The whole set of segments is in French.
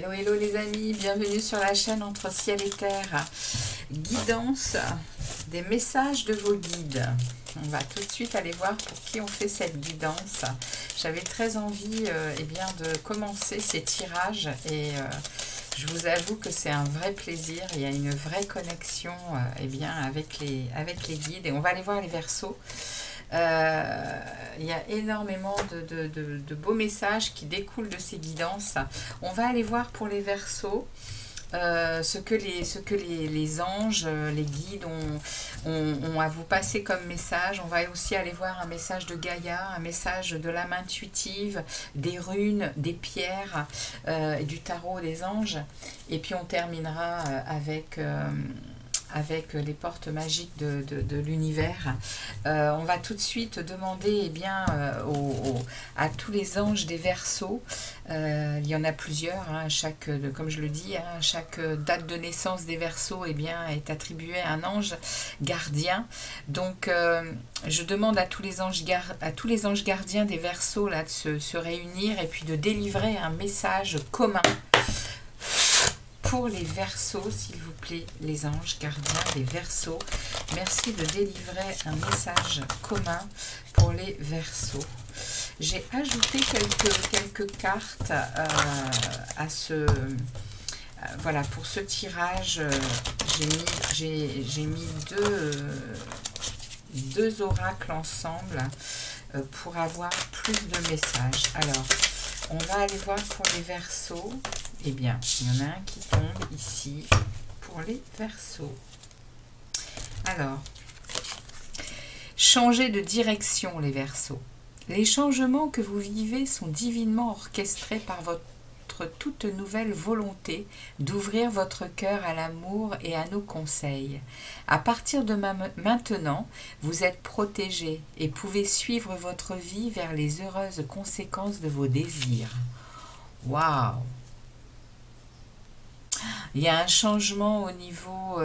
Hello, hello les amis, bienvenue sur la chaîne Entre Ciel et Terre. Guidance, des messages de vos guides. On va tout de suite aller voir pour qui on fait cette guidance. J'avais très envie eh bien, de commencer ces tirages et je vous avoue que c'est un vrai plaisir. Il y a une vraie connexion eh bien, avec les guides et on va aller voir les Verseaux. Il y a énormément de beaux messages qui découlent de ces guidances. On va aller voir pour les Verseaux ce que les anges, les guides ont à vous passer comme message. On va aussi aller voir un message de Gaïa, un message de l'âme intuitive, des runes, des pierres, du tarot des anges. Et puis on terminera avec les portes magiques de l'univers. On va tout de suite demander eh bien, à tous les anges des Verseaux. Il y en a plusieurs, hein, comme je le dis, hein, chaque date de naissance des Verseaux eh bien, est attribuée à un ange gardien. Donc je demande à tous les anges gardiens des Verseaux là, de se réunir et puis de délivrer un message commun pour les Verseaux, s'il vous plaît, les anges gardiens des Verseaux. Merci de délivrer un message commun pour les Verseaux. J'ai ajouté quelques cartes à ce... voilà, pour ce tirage, j'ai mis deux oracles ensemble pour avoir plus de messages. Alors, on va aller voir pour les Verseaux. Eh bien, il y en a un qui tombe ici pour les Verseaux. Alors, changez de direction les Verseaux. Les changements que vous vivez sont divinement orchestrés par votre toute nouvelle volonté d'ouvrir votre cœur à l'amour et à nos conseils. À partir de maintenant, vous êtes protégé et pouvez suivre votre vie vers les heureuses conséquences de vos désirs. Waouh! Il y a un changement au niveau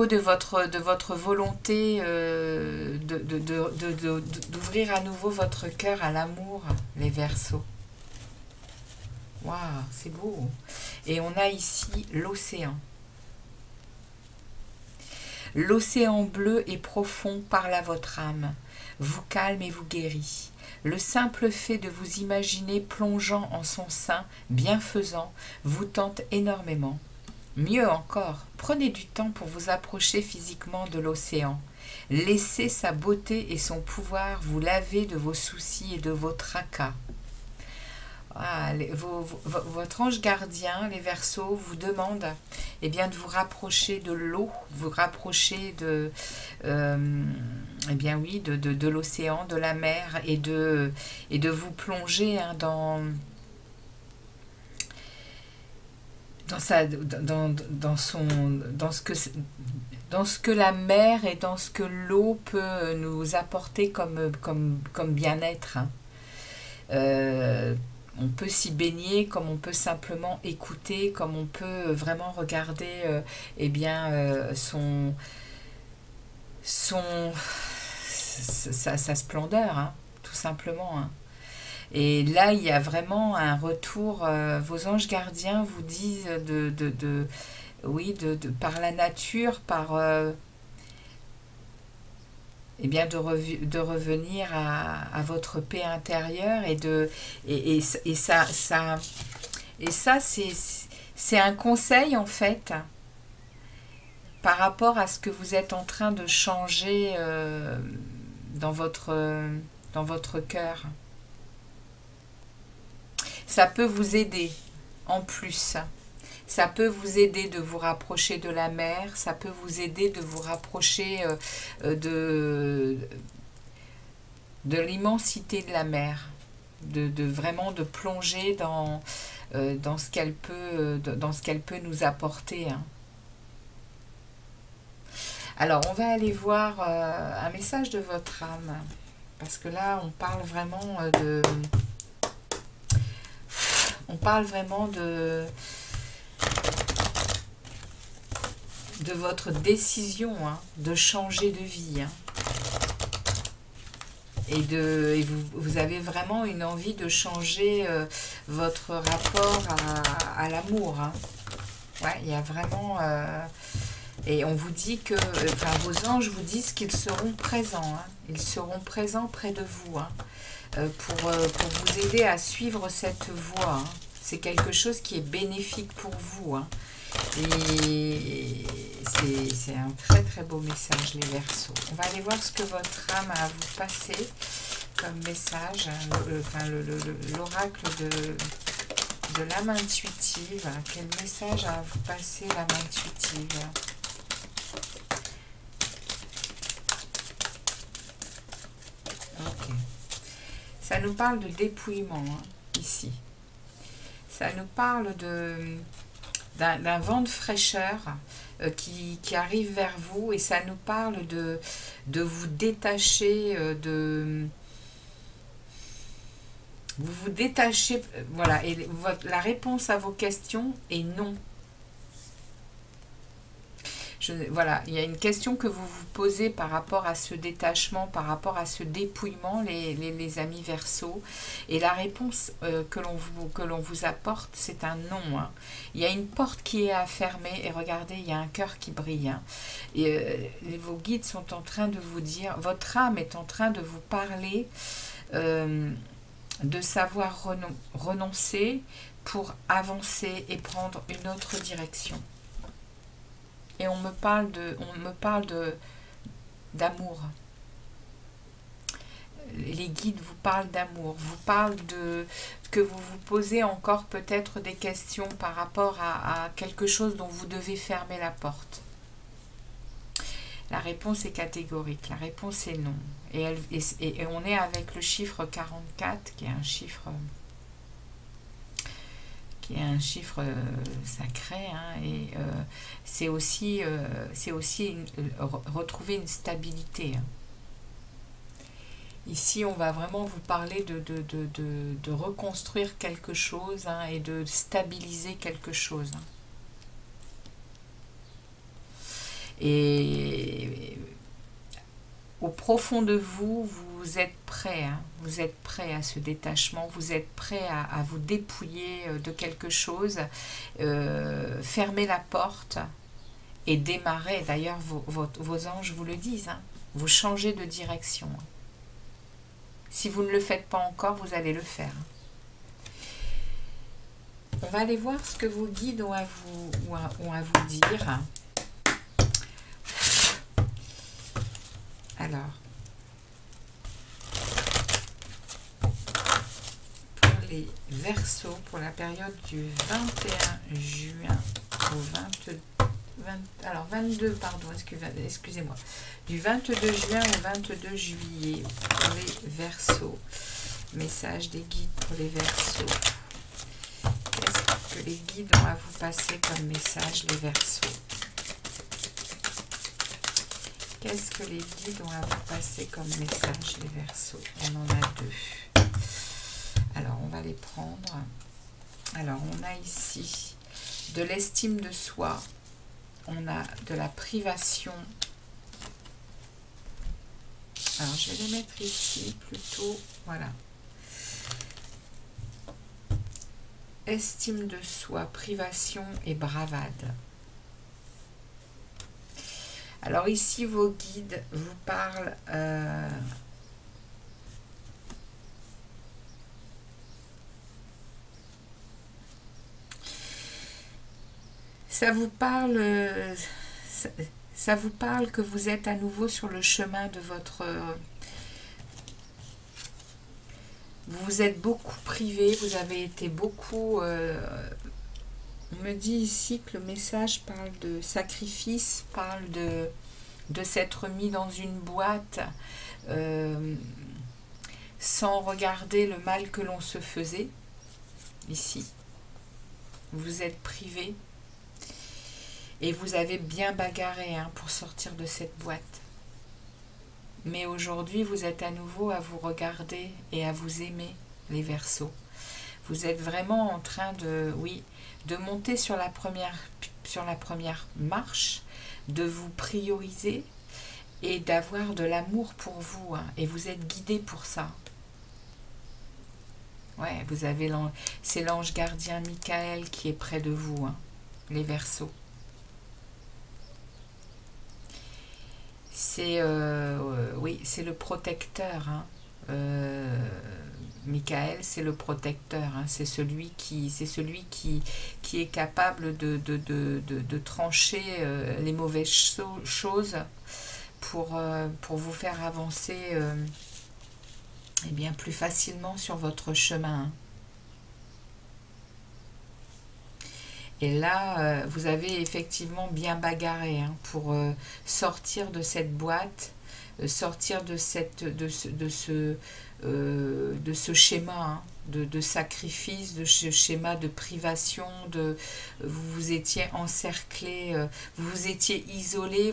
de votre volonté d'ouvrir à nouveau votre cœur à l'amour, les Verseaux. Waouh, c'est beau. Et on a ici l'océan. L'océan bleu et profond parle à votre âme, vous calme et vous guérit. Le simple fait de vous imaginer plongeant en son sein, bienfaisant, vous tente énormément. Mieux encore, prenez du temps pour vous approcher physiquement de l'océan. Laissez sa beauté et son pouvoir vous laver de vos soucis et de vos tracas. Ah, votre ange gardien, les Verseaux, vous demande eh bien, de vous rapprocher de l'eau, vous rapprocher de, eh bien, oui, de l'océan, de la mer, et de vous plonger hein, dans ce que la mer et dans ce que l'eau peut nous apporter comme bien-être. Hein. On peut s'y baigner, comme on peut simplement écouter, comme on peut vraiment regarder eh bien, sa splendeur, hein, tout simplement. Hein. Et là, il y a vraiment un retour. Vos anges gardiens vous disent par la nature, par eh bien de revenir à votre paix intérieure et ça c'est un conseil en fait par rapport à ce que vous êtes en train de changer dans votre cœur. Ça peut vous aider en plus. Ça peut vous aider de vous rapprocher de la mer, ça peut vous aider de vous rapprocher de l'immensité de la mer, vraiment de plonger dans ce qu'elle peut nous apporter. Hein. Alors, on va aller voir un message de votre âme, parce que là, on parle vraiment de votre décision hein, de changer de vie. Hein. et vous avez vraiment une envie de changer votre rapport à l'amour. Hein. Ouais, il y a vraiment... et on vous dit que... Enfin, vos anges vous disent qu'ils seront présents. Hein. Ils seront présents près de vous. Hein, pour vous aider à suivre cette voie. Hein. C'est quelque chose qui est bénéfique pour vous. Hein. Et c'est un très très beau message, les Verseaux. On va aller voir ce que votre âme a à vous passer comme message. L'oracle de l'âme intuitive. Quel message a à vous passer l'âme intuitive? Ok. Ça nous parle de dépouillement, hein, ici. Ça nous parle d'un vent de fraîcheur qui arrive vers vous, et ça nous parle de vous détacher vous vous détachez, voilà, et la réponse à vos questions est non. Voilà, il y a une question que vous vous posez par rapport à ce détachement, par rapport à ce dépouillement, les amis Verseaux. Et la réponse que l'on vous apporte, c'est un non. Hein. Il y a une porte qui est à fermer, et regardez, il y a un cœur qui brille. Hein. Et vos guides sont en train de vous dire, votre âme est en train de vous parler de savoir renoncer pour avancer et prendre une autre direction. Et on me parle d'amour. Les guides vous parlent d'amour, vous parlent de que vous vous posez encore peut-être des questions par rapport à quelque chose dont vous devez fermer la porte. La réponse est catégorique, la réponse est non. Et on est avec le chiffre 44, qui est un chiffre sacré, hein, et c'est aussi retrouver une stabilité. Hein. Ici, on va vraiment vous parler de reconstruire quelque chose, hein, et de stabiliser quelque chose. Hein. Et au profond de vous, vous êtes prêt, hein, vous êtes prêt à ce détachement, vous êtes prêt à vous dépouiller de quelque chose, fermer la porte et démarrer. D'ailleurs, vos anges vous le disent, hein, vous changez de direction. Si vous ne le faites pas encore, vous allez le faire. On va aller voir ce que vos guides ont à vous dire. Alors, pour les Verseaux, pour la période du 21 juin au 22, pardon, excusez-moi, du 22 juin au 22 juillet, pour les Verseaux, message des guides pour les Verseaux. Qu'est-ce que les guides ont à vous passer comme message, les Verseaux? Qu'est-ce que les guides ont à vous passer comme message, les Verseaux? On en a deux. Alors, on va les prendre. Alors, on a ici de l'estime de soi. On a de la privation. Alors, je vais les mettre ici plutôt. Voilà. Estime de soi, privation et bravade. Alors ici, vos guides vous parlent ça vous parle que vous êtes à nouveau sur le chemin de votre... Vous vous êtes beaucoup privé, vous avez été beaucoup... on me dit ici que le message parle de sacrifice, parle de s'être mis dans une boîte sans regarder le mal que l'on se faisait. Ici, vous êtes privé et vous avez bien bagarré, hein, pour sortir de cette boîte. Mais aujourd'hui, vous êtes à nouveau à vous regarder et à vous aimer, les Verseaux. Vous êtes vraiment en train de, oui, de monter sur la première marche, de vous prioriser et d'avoir de l'amour pour vous, hein, et vous êtes guidé pour ça. Ouais, vous avez c'est l'ange gardien Michael qui est près de vous, hein, les Verseaux. C'est oui, c'est le protecteur, hein. Michael, c'est le protecteur, hein. C'est celui qui est capable de trancher les mauvaises choses pour vous faire avancer eh bien, plus facilement sur votre chemin, hein. Et là, vous avez effectivement bien bagarré, hein, pour sortir de cette boîte, sortir de ce schéma, hein, de sacrifice, de ce schéma de privation, vous vous étiez encerclé, vous vous étiez isolé,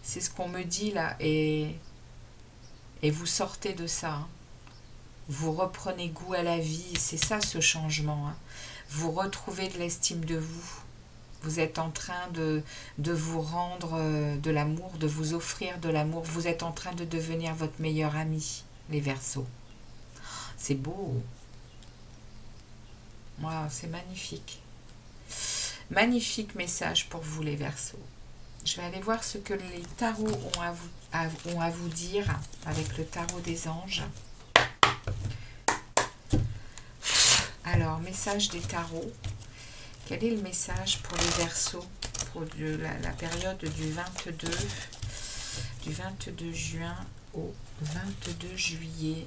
c'est ce qu'on me dit là, et vous sortez de ça, hein. Vous reprenez goût à la vie, c'est ça ce changement, hein. Vous retrouvez de l'estime de vous. Vous êtes en train de vous rendre de l'amour, de vous offrir de l'amour. Vous êtes en train de devenir votre meilleur ami, les Verseaux. C'est beau. Wow, c'est magnifique. Magnifique message pour vous, les Verseaux. Je vais aller voir ce que les tarots ont à vous dire avec le tarot des anges. Alors, message des tarots. Quel est le message pour les Verseaux pour la période du 22 juin au 22 juillet?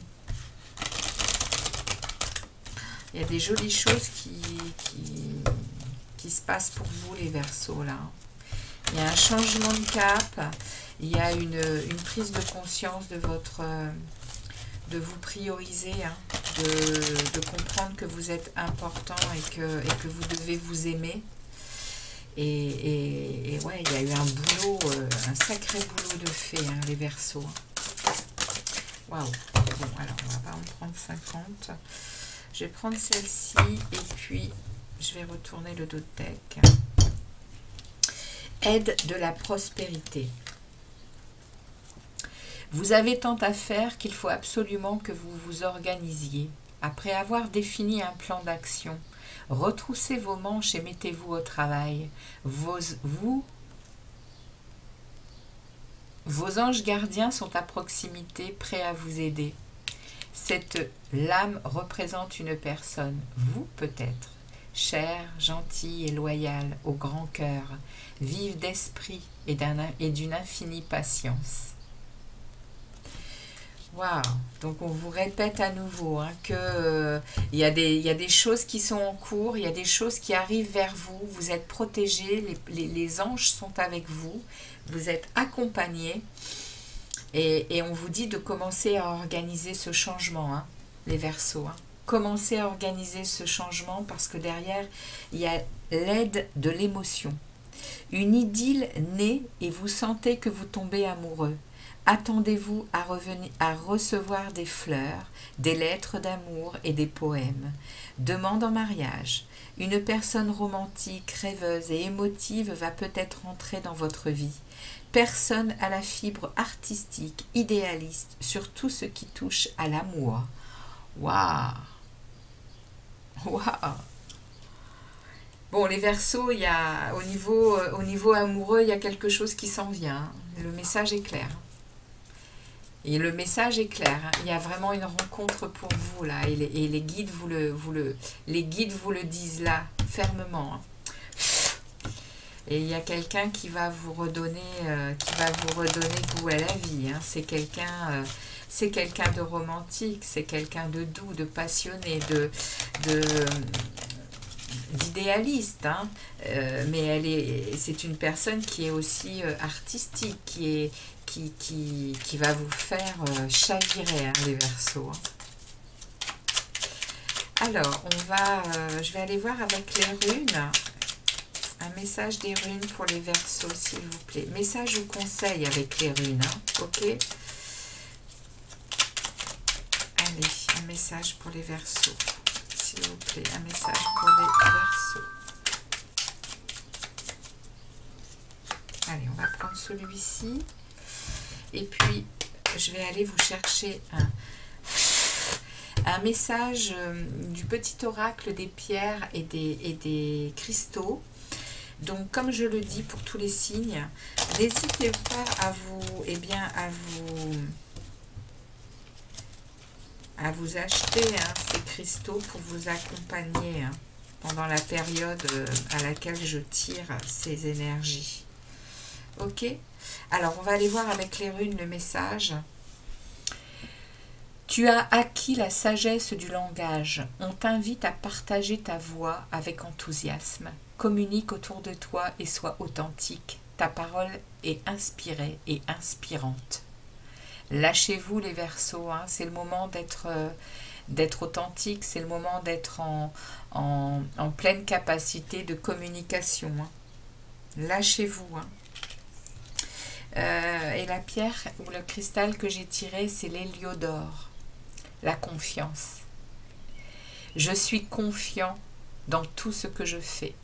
Il y a des jolies choses qui se passent pour vous, les Verseaux, là. Il y a un changement de cap. Il y a une prise de conscience de vous prioriser, hein, de comprendre que vous êtes important et que vous devez vous aimer. Et ouais, il y a eu un boulot, un sacré boulot de fait, hein, les Verseaux. Waouh. Bon, alors, on va pas en prendre 50. Je vais prendre celle-ci et puis je vais retourner le dos de deck. Aide de la prospérité. Vous avez tant à faire qu'il faut absolument que vous vous organisiez. Après avoir défini un plan d'action, retroussez vos manches et mettez-vous au travail. Vos anges gardiens sont à proximité, prêts à vous aider. Cette lame représente une personne, vous peut-être, chère, gentille et loyale, au grand cœur, vive d'esprit et d'une infinie patience. Waouh! Donc on vous répète à nouveau, hein, que il y a des choses qui sont en cours, il y a des choses qui arrivent vers vous, vous êtes protégés, les anges sont avec vous, vous êtes accompagnés, et on vous dit de commencer à organiser ce changement, hein, les Verseaux, hein. Commencez à organiser ce changement parce que derrière, il y a l'aide de l'émotion. Une idylle naît et vous sentez que vous tombez amoureux. Attendez-vous à recevoir des fleurs, des lettres d'amour et des poèmes. Demande en mariage. Une personne romantique, rêveuse et émotive va peut-être entrer dans votre vie. Personne à la fibre artistique, idéaliste, sur tout ce qui touche à l'amour. Waouh! Waouh! Bon, les Verseaux, il y a, au niveau amoureux, il y a quelque chose qui s'en vient. Le message est clair. Et le message est clair, hein. Il y a vraiment une rencontre pour vous là, et les guides vous le disent là, fermement, hein. Et il y a quelqu'un qui va vous redonner goût à la vie, hein. C'est quelqu'un de romantique, c'est quelqu'un de doux, de passionné, d'idéaliste, hein. Mais c'est une personne qui est aussi artistique, qui va vous faire chavirer, hein, les Verseaux, hein. Alors, je vais aller voir avec les runes. Un message des runes pour les Verseaux, s'il vous plaît. Message ou conseil avec les runes, hein, ok? Allez, un message pour les Verseaux, s'il vous plaît. Un message pour les Verseaux. Allez, on va prendre celui-ci. Et puis, je vais aller vous chercher un message du petit oracle des pierres et des cristaux. Donc, comme je le dis pour tous les signes, n'hésitez pas à vous, à vous acheter ces cristaux pour vous accompagner pendant la période à laquelle je tire ces énergies. Ok? Alors, on va aller voir avec les runes le message. Tu as acquis la sagesse du langage. On t'invite à partager ta voix avec enthousiasme. Communique autour de toi et sois authentique. Ta parole est inspirée et inspirante. Lâchez-vous les Verseaux, c'est le moment d'être authentique, c'est le moment d'être en pleine capacité de communication. Lâchez-vous. Et la pierre ou le cristal que j'ai tiré, c'est l'héliodore, la confiance. Je suis confiant dans tout ce que je fais.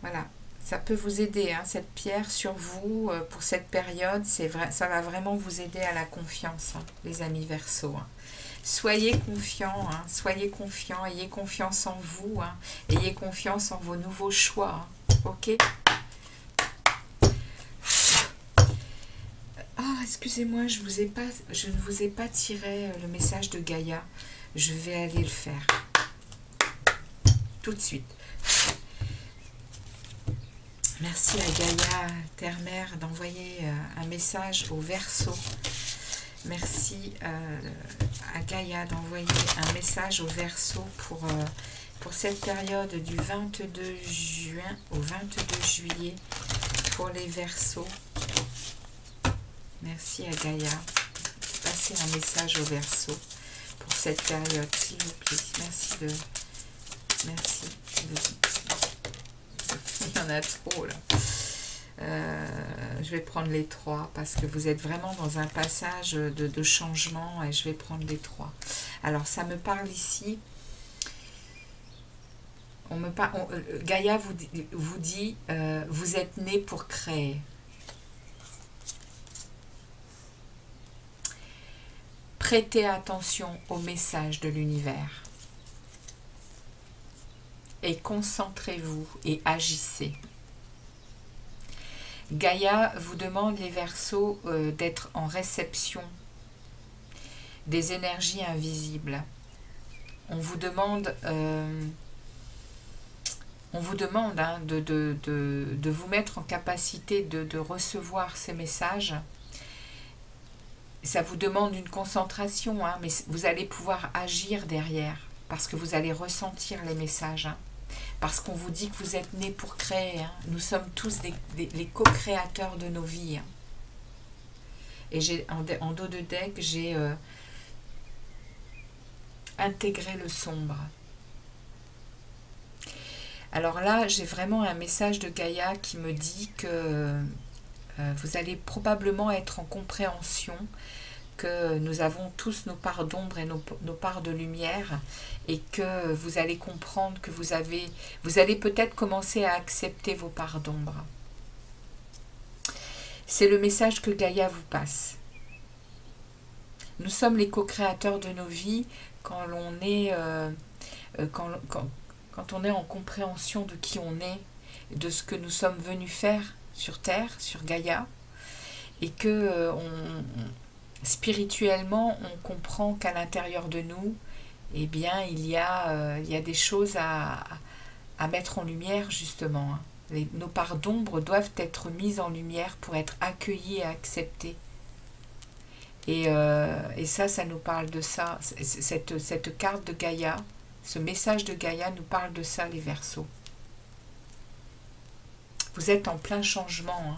Voilà, ça peut vous aider, cette pierre sur vous, pour cette période, ça va vraiment vous aider à la confiance, les amis Verseaux. Soyez confiants, ayez confiance en vous, ayez confiance en vos nouveaux choix, ok? Ah, excusez-moi, je ne vous ai pas tiré le message de Gaïa. Je vais aller le faire tout de suite. Merci à Gaïa, Terre-Mère, d'envoyer un message au Verseau. Merci à Gaïa d'envoyer un message au Verseau pour cette période du 22 juin au 22 juillet pour les Verseaux. Merci à Gaïa. Passez un message au Verseau pour cette période, s'il vous plaît. Merci. Il y en a trop là. Je vais prendre les 3 parce que vous êtes vraiment dans un passage de changement et je vais prendre les 3. Alors ça me parle ici. Gaïa vous dit vous êtes né pour créer. Prêtez attention au message de l'univers. Et concentrez-vous et agissez. Gaïa vous demande, les Verseaux, d'être en réception des énergies invisibles. On vous demande de vous mettre en capacité de recevoir ces messages. Ça vous demande une concentration, mais vous allez pouvoir agir derrière, parce que vous allez ressentir les messages. Parce qu'on vous dit que vous êtes nés pour créer. Nous sommes tous les co-créateurs de nos vies. Et en dos de deck, j'ai intégré le sombre. Alors là, j'ai vraiment un message de Gaïa qui me dit que vous allez probablement être en compréhension que nous avons tous nos parts d'ombre et nos parts de lumière, et que vous allez comprendre que vous allez peut-être commencer à accepter vos parts d'ombre. C'est le message que Gaïa vous passe. Nous sommes les co-créateurs de nos vies quand on est en compréhension de qui on est, de ce que nous sommes venus faire sur Terre, sur Gaïa, et que spirituellement, on comprend qu'à l'intérieur de nous, eh bien, il y a des choses à mettre en lumière, justement. Nos parts d'ombre doivent être mises en lumière pour être accueillies et acceptées. Et ça nous parle de ça. Cette carte de Gaïa, ce message de Gaïa nous parle de ça, les Verseaux. Vous êtes en plein changement.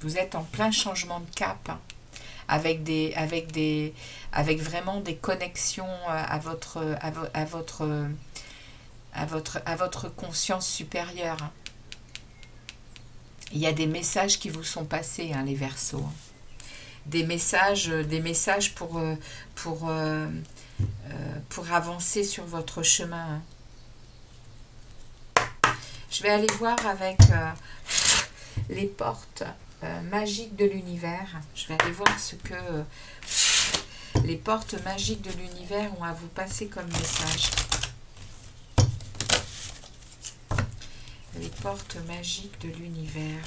Vous êtes en plein changement de cap, avec vraiment des connexions à votre conscience supérieure. Il y a des messages qui vous sont passés, les Verseaux. Des messages pour avancer sur votre chemin. Je vais aller voir avec les portes magiques de l'univers. Je vais aller voir ce que les portes magiques de l'univers ont à vous passer comme message. Les portes magiques de l'univers.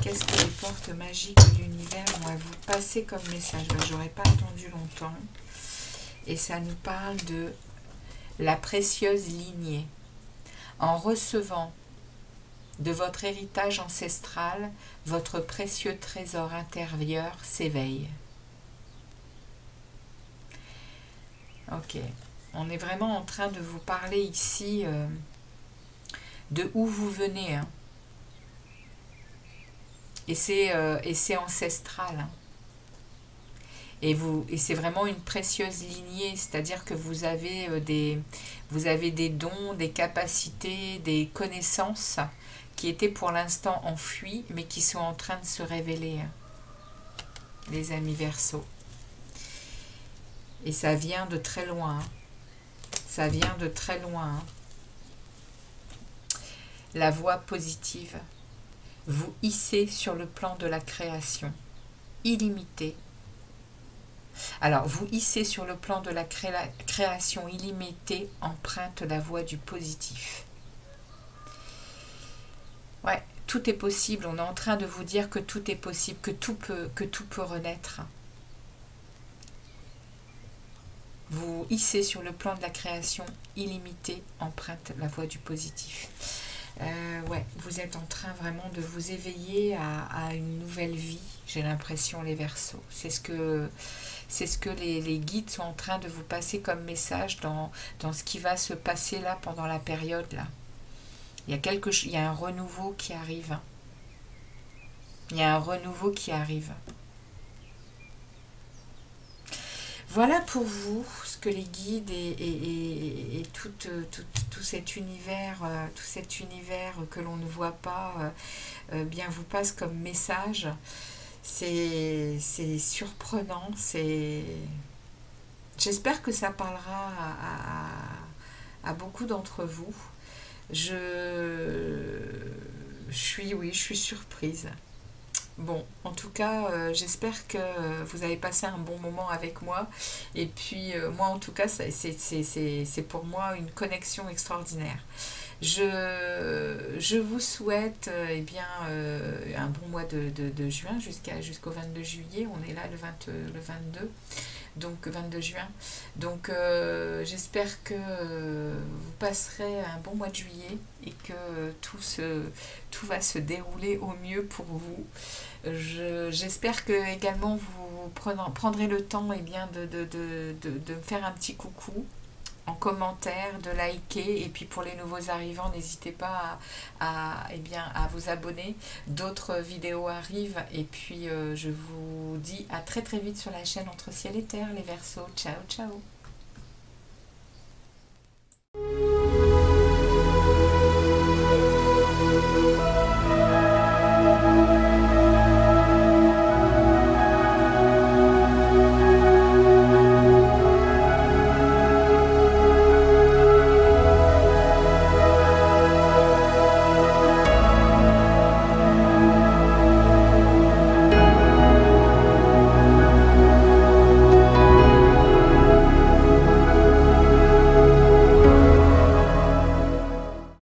Qu'est-ce que les portes magiques de l'univers ont à vous passer comme message? Ben, j'aurais pas attendu longtemps. Et ça nous parle de la précieuse lignée. En recevant de votre héritage ancestral, votre précieux trésor intérieur s'éveille. Ok. On est vraiment en train de vous parler ici de où vous venez. Hein. Et c'est ancestral. Hein. Et c'est vraiment une précieuse lignée, c'est-à-dire que vous avez des dons, des capacités, des connaissances qui étaient pour l'instant enfuies, mais qui sont en train de se révéler, les amis Verseaux. Et ça vient de très loin. Ça vient de très loin. La voie positive. Vous hissez sur le plan de la création illimitée. Alors, vous hissez sur le plan de la création illimitée, emprunte la voie du positif. Ouais, tout est possible. On est en train de vous dire que tout est possible, que tout peut renaître. Vous hissez sur le plan de la création illimitée, emprunte la voie du positif. Ouais, vous êtes en train vraiment de vous éveiller à une nouvelle vie, j'ai l'impression, les Verseaux. C'est ce que les guides sont en train de vous passer comme message dans ce qui va se passer là pendant la période là. Il y a un renouveau qui arrive. Hein. Il y a un renouveau qui arrive. Voilà pour vous ce que les guides et tout cet univers que l'on ne voit pas bien vous passe comme message. C'est surprenant. J'espère que ça parlera à beaucoup d'entre vous. Je suis surprise. Bon, en tout cas, j'espère que vous avez passé un bon moment avec moi. Et puis, moi, en tout cas, c'est pour moi une connexion extraordinaire. Je vous souhaite un bon mois de juin jusqu'au 22 juillet. On est là le 22. Donc 22 juin. Donc j'espère que vous passerez un bon mois de juillet et que tout va se dérouler au mieux pour vous. J'espère que également vous prendrez le temps de me faire un petit coucou en commentaire, de liker, et puis pour les nouveaux arrivants, n'hésitez pas à vous abonner. D'autres vidéos arrivent, et puis je vous dis à très très vite sur la chaîne Entre Ciel et Terre, les Verseaux. Ciao, ciao.